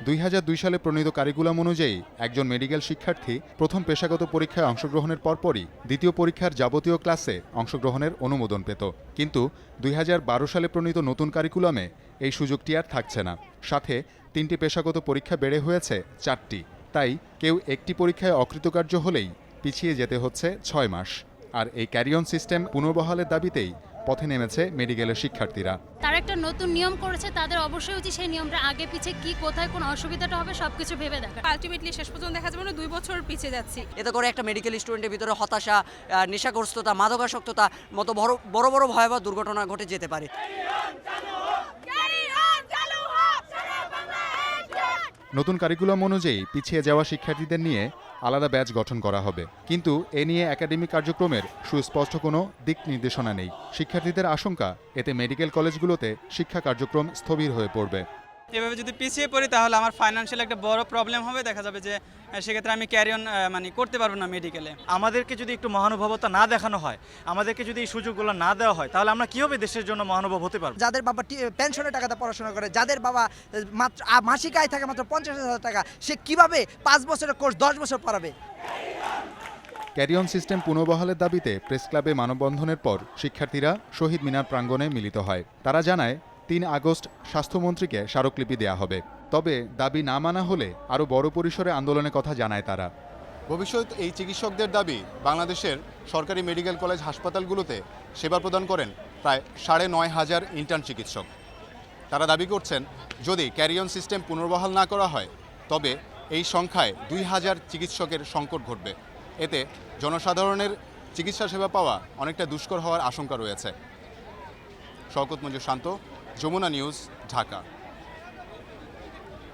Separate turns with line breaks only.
2002 সালে প্রণীত কারিকুলাম অনুযায়ী একজন মেডিকেল শিক্ষার্থী প্রথম পেশাগত পরীক্ষায় অংশগ্রহণের পরপরই দ্বিতীয় পরীক্ষার যাবতীয় ক্লাসে অংশগ্রহণের অনুমোদন পেত। কিন্তু 2012 সালে প্রণীত নতুন কারিকুলামে এই সুযোগটি আর থাকছে না। সাথে 3টি পেশাগত পরীক্ষা বেড়ে হয়েছে 4টি। তাই কেউ একটি পরীক্ষায় অকৃতকার্য হলেই পিছিয়ে যেতে হচ্ছে 6 মাস। আর এই ক্যারিয়ন সিস্টেম পুনর্বহালের দাবিতেই পথে নেমেছে মেডিকেলের শিক্ষার্থীরা।
তারা একটা নতুন নিয়ম করেছে, তাদের অবশ্যই উচিত সেই নিয়মটা আগে পিছে কি কোথায় কোন অসুবিধাটা হবে সবকিছু ভেবে দেখা।
আলটিমেটলি শেষ পর্যন্ত দেখা যাবে 2 বছর পিছিয়ে যাচ্ছি।
এতে করে একটা মেডিকেল স্টুডেন্টের ভিতরে হতাশা, নেশাগ্রস্ততা, মাদকাসক্ততা মতো বড় বড় ভয়াবহ দুর্ঘটনা ঘটে যেতে পারে।
নতুন কারিকুলাম অনুযায়ী পিছিয়ে যাওয়া শিক্ষার্থীদের নিয়ে আলাদা ব্যাচ গঠন করা হবে, কিন্তু এ নিয়ে একাডেমিক কার্যক্রমের সুস্পষ্ট কোনো দিক নির্দেশনা নেই। শিক্ষার্থীদের আশঙ্কা এতে মেডিকেল কলেজগুলোতে শিক্ষা কার্যক্রম স্থবির হয়ে পড়বে।
এভাবে যদি পিছিয়ে পড়ি তাহলে আমার ফাইন্যান্সিয়াল একটা বড় প্রবলেম হবে। দেখা যাবে যে সেক্ষেত্রে আমি ক্যারিয়ন করতে পারবো না মেডিকেলে।
আমাদেরকে যদি একটু মহানুভবতা না দেখানো হয়, আমাদেরকে যদি এই সুযোগগুলো না দেওয়া হয়, তাহলে আমরা কীভাবে দেশের জন্য মহানুভব হতে পারবো?
যাদের বাবা পেনশনের টাকাতে পড়াশোনা করে, যাদের বাবা মাত্র মাসিক আয় থাকে মাত্র 50,000 টাকা, সে কিভাবে 5 বছরের কোর্স 10 বছর পড়াবে?
ক্যারিয়ন সিস্টেম পুনর্বহালের দাবিতে প্রেস ক্লাবে মানববন্ধনের পর শিক্ষার্থীরা শহীদ মিনার প্রাঙ্গণে মিলিত হয়। তারা জানায় 3 আগস্ট স্বাস্থ্যমন্ত্রীকে স্মারকলিপি দেয়া হবে। তবে দাবি না মানা হলে আরও বড় পরিসরে আন্দোলনের কথা জানায় তারা। ভবিষ্যৎ এই চিকিৎসকদের দাবি, বাংলাদেশের সরকারি মেডিকেল কলেজ হাসপাতালগুলোতে সেবা প্রদান করেন প্রায় 9,500 ইন্টার্ন চিকিৎসক। তারা দাবি করছেন, যদি ক্যারিয়ন সিস্টেম পুনর্বহাল না করা হয় তবে এই সংখ্যায় 2,000 চিকিৎসকের সংকট ঘটবে। এতে জনসাধারণের চিকিৎসা সেবা পাওয়া অনেকটা দুষ্কর হওয়ার আশঙ্কা রয়েছে। শওকত মঞ্জুর শান্ত, যমুনা নিউজ, ঢাকা।